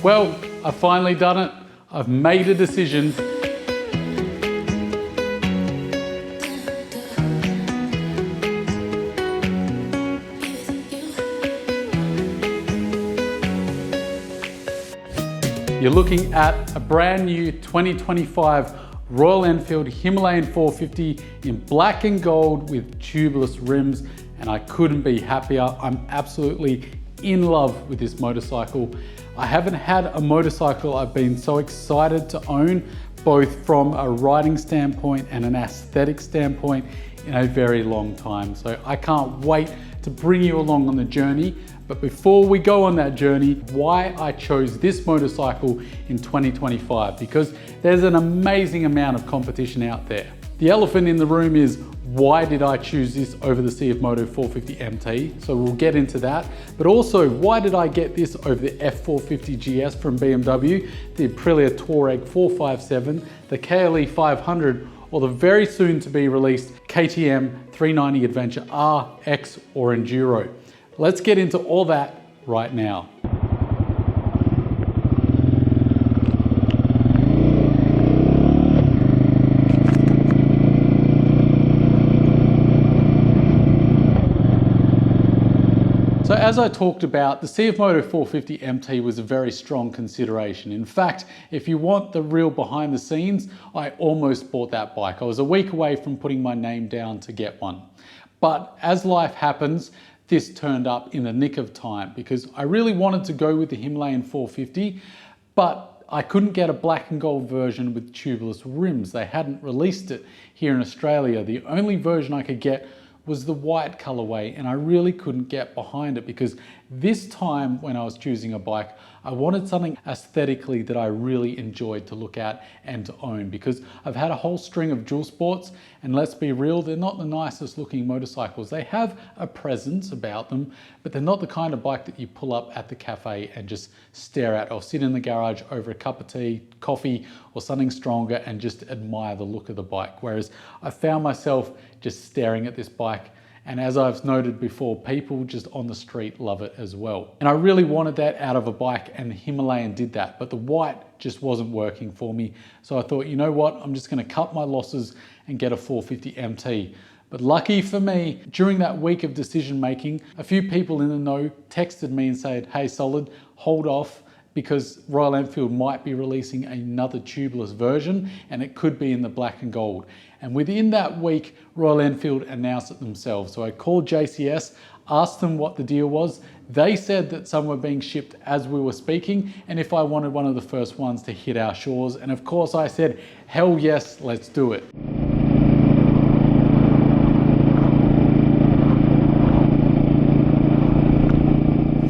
Well, I've finally done it. I've made a decision. You're looking at a brand new 2025 Royal Enfield Himalayan 450 in black and gold with tubeless rims, and I couldn't be happier. I'm absolutely in love with this motorcycle. I haven't had a motorcycle I've been so excited to own, both from a riding standpoint and an aesthetic standpoint, in a very long time. So I can't wait to bring you along on the journey. But before we go on that journey, why I chose this motorcycle in 2025, because there's an amazing amount of competition out there. The elephant in the room is, why did I choose this over the CFMoto 450 MT? So we'll get into that. But also, why did I get this over the F450GS from BMW, the Aprilia Tuareg 457, the KLE500, or the very soon to be released KTM 390 Adventure R, X, or Enduro? Let's get into all that right now. So as I talked about, the CFMoto 450 MT was a very strong consideration. In fact, if you want the real behind the scenes, I almost bought that bike. I was a week away from putting my name down to get one. But as life happens, this turned up in the nick of time, because I really wanted to go with the Himalayan 450, but I couldn't get a black and gold version with tubeless rims. They hadn't released it here in Australia. The only version I could get was the white colorway, and I really couldn't get behind it, because this time when I was choosing a bike, I wanted something aesthetically that I really enjoyed to look at and to own, because I've had a whole string of dual sports, and let's be real, they're not the nicest looking motorcycles. They have a presence about them, but they're not the kind of bike that you pull up at the cafe and just stare at, or sit in the garage over a cup of tea, coffee, or something stronger and just admire the look of the bike. Whereas I found myself just staring at this bike, and as I've noted before, people just on the street love it as well. And I really wanted that out of a bike, and the Himalayan did that, but the white just wasn't working for me. So I thought, you know what, I'm just gonna cut my losses and get a 450 MT. But lucky for me, during that week of decision making, a few people in the know texted me and said, hey Solid, hold off, because Royal Enfield might be releasing another tubeless version, and it could be in the black and gold. And within that week, Royal Enfield announced it themselves. So I called JCS, asked them what the deal was. They said that some were being shipped as we were speaking, and if I wanted one of the first ones to hit our shores. And of course I said, hell yes, let's do it.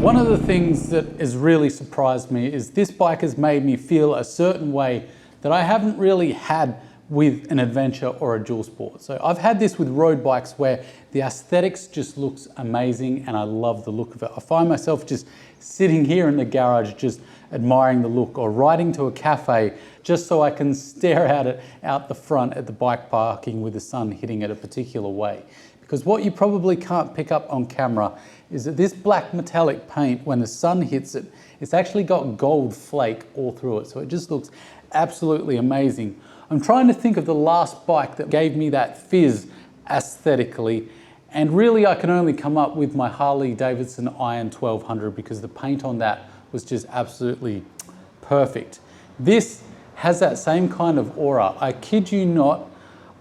One of the things that has really surprised me is this bike has made me feel a certain way that I haven't really had with an adventure or a dual sport. So I've had this with road bikes where the aesthetics just looks amazing and I love the look of it. I find myself just sitting here in the garage just admiring the look, or riding to a cafe just so I can stare at it out the front at the bike parking with the sun hitting it a particular way. Because what you probably can't pick up on camera is that this black metallic paint, when the sun hits it, it's actually got gold flake all through it. So it just looks absolutely amazing. I'm trying to think of the last bike that gave me that fizz aesthetically, and really I can only come up with my Harley Davidson Iron 1200, because the paint on that was just absolutely perfect. This has that same kind of aura. I kid you not,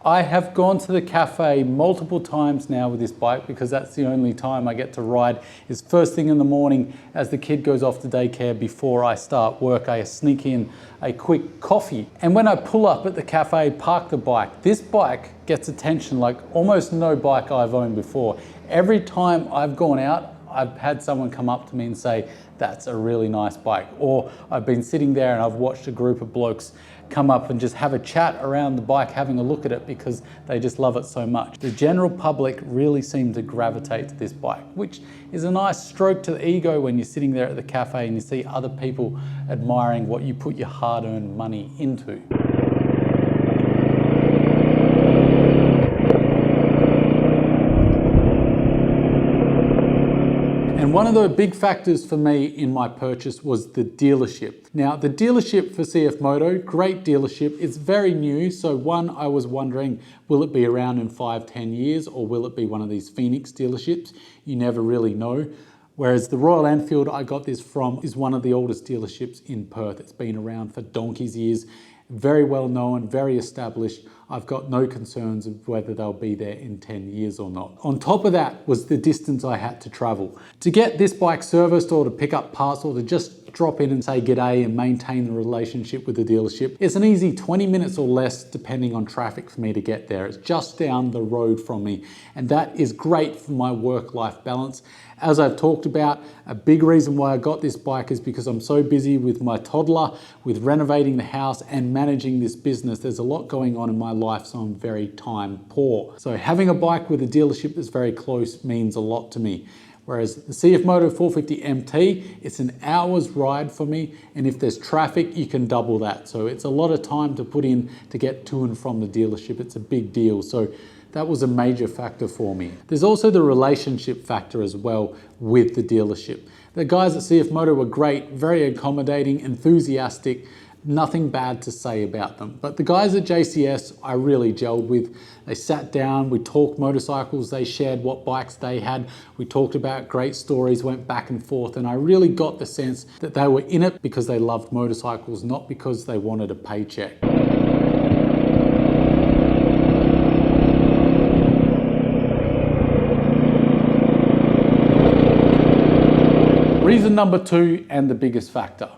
I have gone to the cafe multiple times now with this bike, because that's the only time I get to ride, is first thing in the morning as the kid goes off to daycare. Before I start work, I sneak in a quick coffee. And when I pull up at the cafe, park the bike, this bike gets attention like almost no bike I've owned before. Every time I've gone out, I've had someone come up to me and say, that's a really nice bike. Or I've been sitting there and I've watched a group of blokes come up and just have a chat around the bike, having a look at it, because they just love it so much. The general public really seem to gravitate to this bike, which is a nice stroke to the ego when you're sitting there at the cafe and you see other people admiring what you put your hard-earned money into. And one of the big factors for me in my purchase was the dealership. Now, the dealership for CFMoto, great dealership. It's very new. So one, I was wondering, will it be around in 5-10 years, or will it be one of these Phoenix dealerships? You never really know. Whereas the Royal Enfield I got this from is one of the oldest dealerships in Perth. It's been around for donkey's years. Very well known, very established. I've got no concerns of whether they'll be there in 10 years or not. On top of that was the distance I had to travel. To get this bike serviced, or to pick up parts, or to just drop in and say g'day and maintain the relationship with the dealership, it's an easy 20 minutes or less depending on traffic for me to get there. It's just down the road from me, and that is great for my work-life balance. As I've talked about, a big reason why I got this bike is because I'm so busy with my toddler, with renovating the house and managing this business. There's a lot going on in my life, so I'm very time poor. So having a bike with a dealership that's very close means a lot to me. Whereas the CFMoto 450 MT, it's an hour's ride for me, and if there's traffic, you can double that. So it's a lot of time to put in to get to and from the dealership. It's a big deal. So that was a major factor for me. There's also the relationship factor as well with the dealership. The guys at CFMoto were great, very accommodating, enthusiastic, nothing bad to say about them. But the guys at JCS, I really gelled with. They sat down, we talked motorcycles, they shared what bikes they had. We talked about great stories, went back and forth, and I really got the sense that they were in it because they loved motorcycles, not because they wanted a paycheck. Reason number two, and the biggest factor,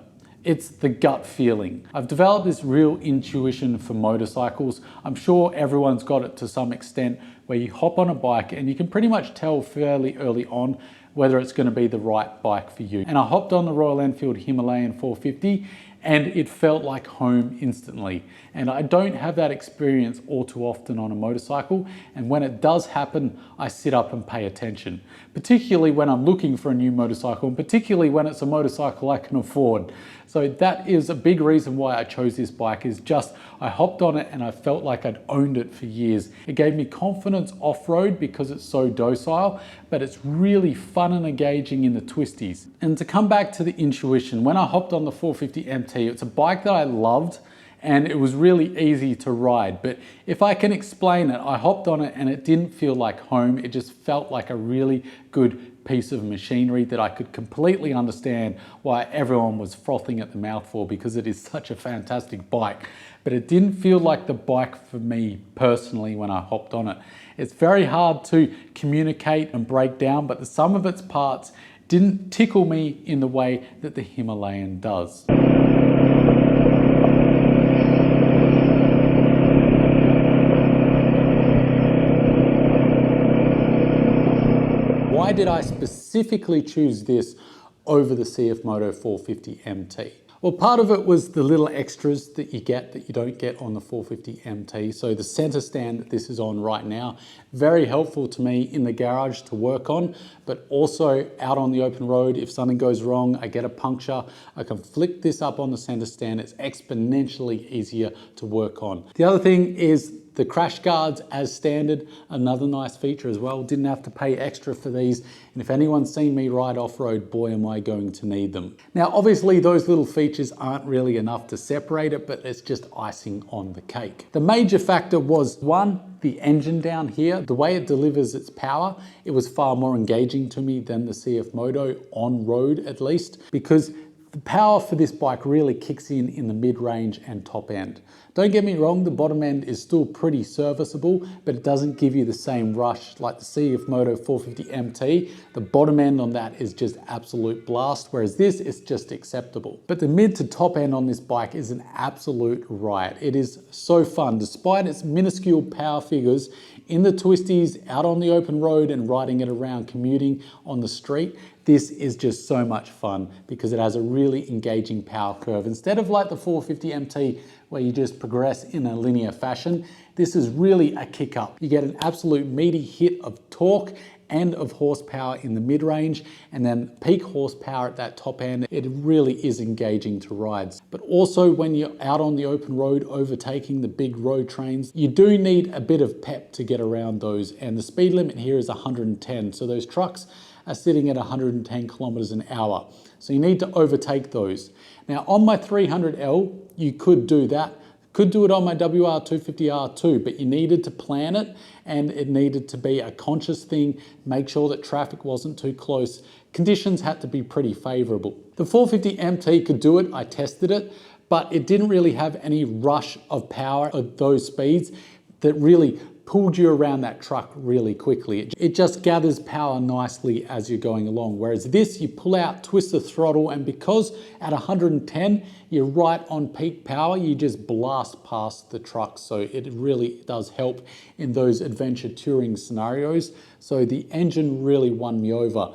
it's the gut feeling. I've developed this real intuition for motorcycles. I'm sure everyone's got it to some extent, where you hop on a bike and you can pretty much tell fairly early on whether it's going to be the right bike for you. And I hopped on the Royal Enfield Himalayan 450 and it felt like home instantly. And I don't have that experience all too often on a motorcycle. And when it does happen, I sit up and pay attention, particularly when I'm looking for a new motorcycle, and particularly when it's a motorcycle I can afford. So that is a big reason why I chose this bike, is just I hopped on it and I felt like I'd owned it for years. It gave me confidence off-road because it's so docile, but it's really fun and engaging in the twisties. And to come back to the intuition, when I hopped on the 450 MT, it's a bike that I loved and it was really easy to ride. But if I can explain it, I hopped on it and it didn't feel like home. It just felt like a really good piece of machinery that I could completely understand why everyone was frothing at the mouth for, because it is such a fantastic bike. But it didn't feel like the bike for me personally when I hopped on it. It's very hard to communicate and break down, but the sum of its parts didn't tickle me in the way that the Himalayan does. Why did I specifically choose this over the CFMoto 450 MT? Well, part of it was the little extras that you get that you don't get on the 450 MT. So the center stand that this is on right now, very helpful to me in the garage to work on, but also out on the open road. If something goes wrong, I get a puncture, I can flick this up on the center stand. It's exponentially easier to work on. The other thing is the crash guards as standard, another nice feature as well. Didn't have to pay extra for these. And if anyone's seen me ride off-road, boy, am I going to need them. Now, obviously those little features aren't really enough to separate it, but it's just icing on the cake. The major factor was, one, the engine down here, the way it delivers its power. It was far more engaging to me than the CFMoto, on road at least, because the power for this bike really kicks in the mid-range and top end. Don't get me wrong, the bottom end is still pretty serviceable, but it doesn't give you the same rush like the CFMoto 450 MT. The bottom end on that is just absolute blast, whereas this is just acceptable. But the mid to top end on this bike is an absolute riot. It is so fun, despite its minuscule power figures in the twisties, out on the open road and riding it around commuting on the street. This is just so much fun because it has a really engaging power curve. Instead of like the 450 MT where you just progress in a linear fashion, this is really a kick up. You get an absolute meaty hit of torque and of horsepower in the mid-range, and then peak horsepower at that top end. It really is engaging to rides. But also when you're out on the open road overtaking the big road trains, you do need a bit of pep to get around those, and the speed limit here is 110. So those trucks are sitting at 110 kilometers an hour. So you need to overtake those. Now on my 300L, you could do that. Could do it on my WR250R too, but you needed to plan it and it needed to be a conscious thing, make sure that traffic wasn't too close. Conditions had to be pretty favorable. The 450 MT could do it, I tested it, but it didn't really have any rush of power at those speeds that really pulled you around that truck really quickly. It just gathers power nicely as you're going along. Whereas this, you pull out, twist the throttle, and because at 110, you're right on peak power, you just blast past the truck. So it really does help in those adventure touring scenarios. So the engine really won me over.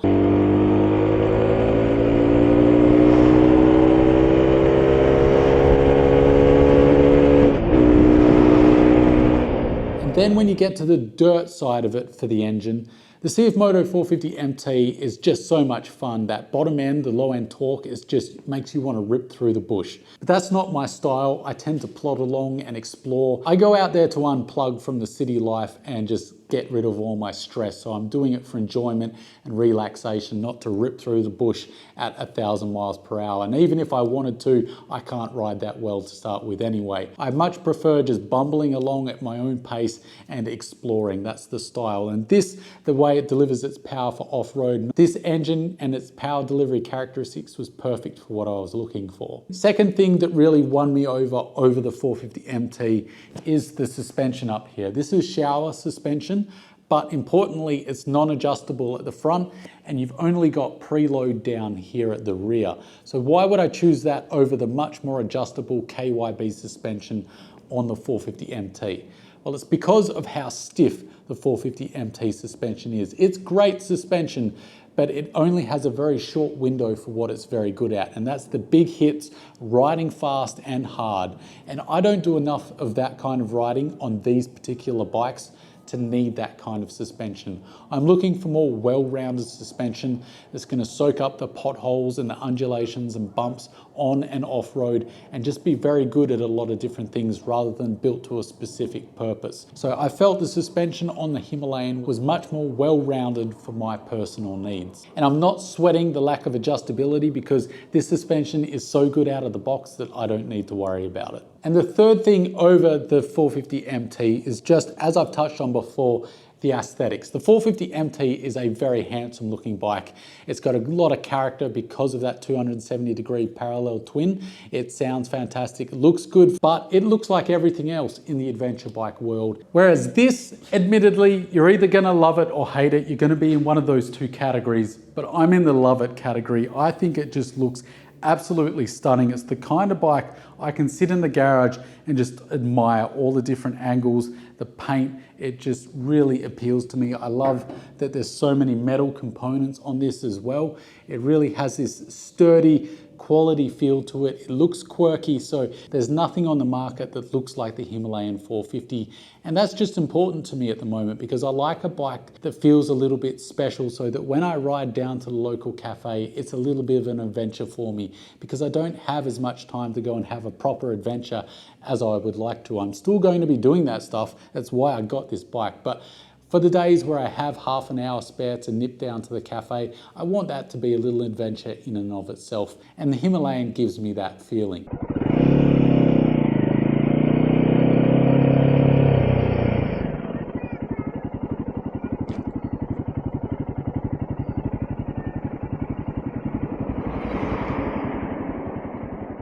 Then when you get to the dirt side of it for the engine, the CFMoto 450 MT is just so much fun. That bottom end, the low end torque, is just makes you want to rip through the bush. But that's not my style. I tend to plod along and explore. I go out there to unplug from the city life and just get rid of all my stress. So I'm doing it for enjoyment and relaxation, not to rip through the bush at 1,000 miles per hour. And even if I wanted to, I can't ride that well to start with anyway. I much prefer just bumbling along at my own pace and exploring. That's the style. And this, the way it delivers its power for off-road, this engine and its power delivery characteristics was perfect for what I was looking for. Second thing that really won me over the 450 MT is the suspension up here. This is shower suspension, but importantly, it's non-adjustable at the front and you've only got preload down here at the rear. So why would I choose that over the much more adjustable KYB suspension on the 450 MT? Well, it's because of how stiff the 450 MT suspension is. It's great suspension, but it only has a very short window for what it's very good at, and that's the big hits, riding fast and hard. And I don't do enough of that kind of riding on these particular bikes to need that kind of suspension. I'm looking for more well-rounded suspension that's going to soak up the potholes and the undulations and bumps on and off-road and just be very good at a lot of different things rather than built to a specific purpose. So I felt the suspension on the Himalayan was much more well-rounded for my personal needs. And I'm not sweating the lack of adjustability because this suspension is so good out of the box that I don't need to worry about it. And the third thing over the 450 MT is just, as I've touched on before, the aesthetics. The 450 MT is a very handsome looking bike. It's got a lot of character because of that 270-degree parallel twin. It sounds fantastic, it looks good, but it looks like everything else in the adventure bike world. Whereas this, admittedly, you're either gonna love it or hate it. You're gonna be in one of those two categories, but I'm in the love it category. I think it just looks absolutely stunning. It's the kind of bike I can sit in the garage and just admire all the different angles, the paint. It just really appeals to me. I love that there's so many metal components on this as well. It really has this sturdy quality feel to it. It looks quirky, so there's nothing on the market that looks like the Himalayan 450. And that's just important to me at the moment because I like a bike that feels a little bit special so that when I ride down to the local cafe, it's a little bit of an adventure for me because I don't have as much time to go and have a proper adventure as I would like to. I'm still going to be doing that stuff. That's why I got this bike. But for the days where I have half an hour spare to nip down to the cafe, I want that to be a little adventure in and of itself. And the Himalayan gives me that feeling.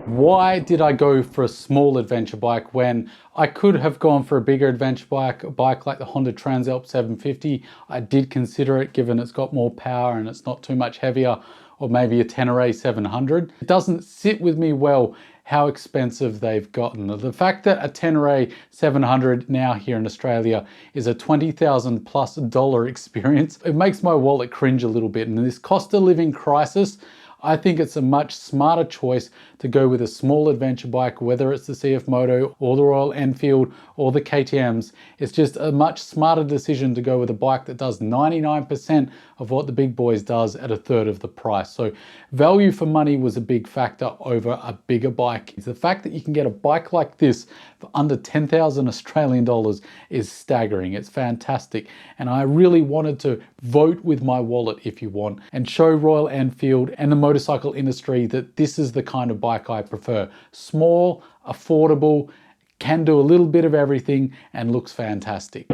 Why did I go for a small adventure bike when I could have gone for a bigger adventure bike, a bike like the Honda Transalp 750? I did consider it given it's got more power and it's not too much heavier, or maybe a Tenere 700. It doesn't sit with me well how expensive they've gotten. The fact that a Tenere 700 now here in Australia is a $20,000+ experience, it makes my wallet cringe a little bit. And in this cost of living crisis, I think it's a much smarter choice to go with a small adventure bike, whether it's the CFMoto or the Royal Enfield or the KTMs. It's just a much smarter decision to go with a bike that does 99% of what the big boys does at a third of the price. So value for money was a big factor over a bigger bike. The fact that you can get a bike like this for under 10,000 Australian dollars is staggering. It's fantastic. And I really wanted to vote with my wallet if you want, and show Royal Enfield and the motorcycle industry that this is the kind of bike I prefer. Small, affordable, can do a little bit of everything, and looks fantastic.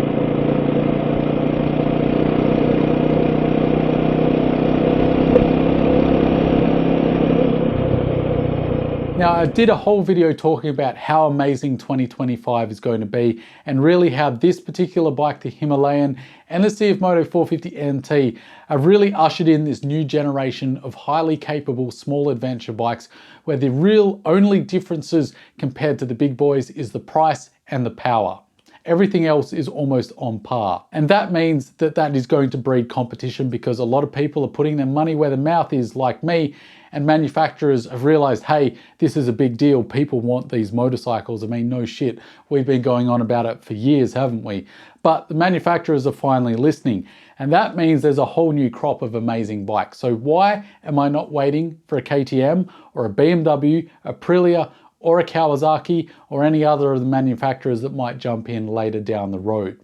Now, I did a whole video talking about how amazing 2025 is going to be, and really how this particular bike, the Himalayan and the CFMoto 450 MT, have really ushered in this new generation of highly capable small adventure bikes, where the real only differences compared to the big boys is the price and the power. Everything else is almost on par. And that means that that is going to breed competition, because a lot of people are putting their money where their mouth is, like me, and manufacturers have realized, hey, this is a big deal. People want these motorcycles. I mean, no shit. We've been going on about it for years, haven't we? But the manufacturers are finally listening. And that means there's a whole new crop of amazing bikes. So why am I not waiting for a KTM or a BMW, Aprilia, or a Kawasaki, or any other of the manufacturers that might jump in later down the road?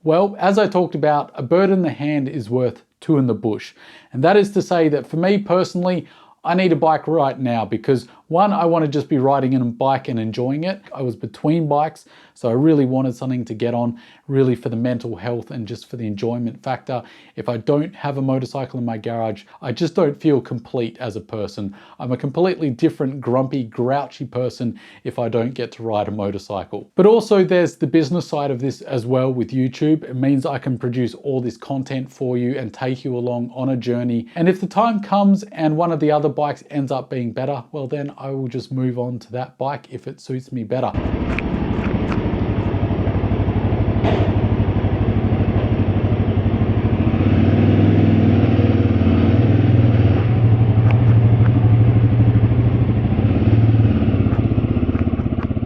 Well, as I talked about, a bird in the hand is worth two in the bush. And that is to say that for me personally, I need a bike right now, because one, I want to just be riding in a bike and enjoying it. I was between bikes, so I really wanted something to get on, really for the mental health and just for the enjoyment factor. If I don't have a motorcycle in my garage, I just don't feel complete as a person. I'm a completely different, grumpy, grouchy person if I don't get to ride a motorcycle. But also there's the business side of this as well with YouTube. It means I can produce all this content for you and take you along on a journey. And if the time comes and one of the other bikes ends up being better, well then I will just move on to that bike if it suits me better.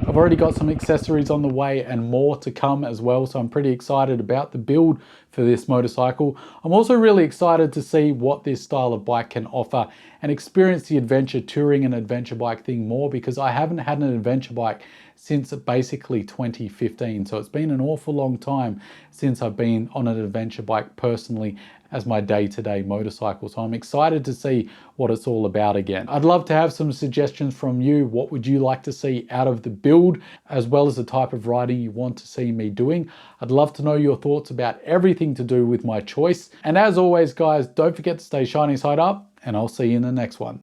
I've already got some accessories on the way and more to come as well, so I'm pretty excited about the build for this motorcycle. I'm also really excited to see what this style of bike can offer and experience the adventure touring and adventure bike thing more, because I haven't had an adventure bike since basically 2015. So it's been an awful long time since I've been on an adventure bike personally as my day-to-day motorcycle. So I'm excited to see what it's all about again. I'd love to have some suggestions from you. What would you like to see out of the build, as well as the type of riding you want to see me doing? I'd love to know your thoughts about everything to do with my choice. And as always, guys, don't forget to stay shiny side up, and I'll see you in the next one.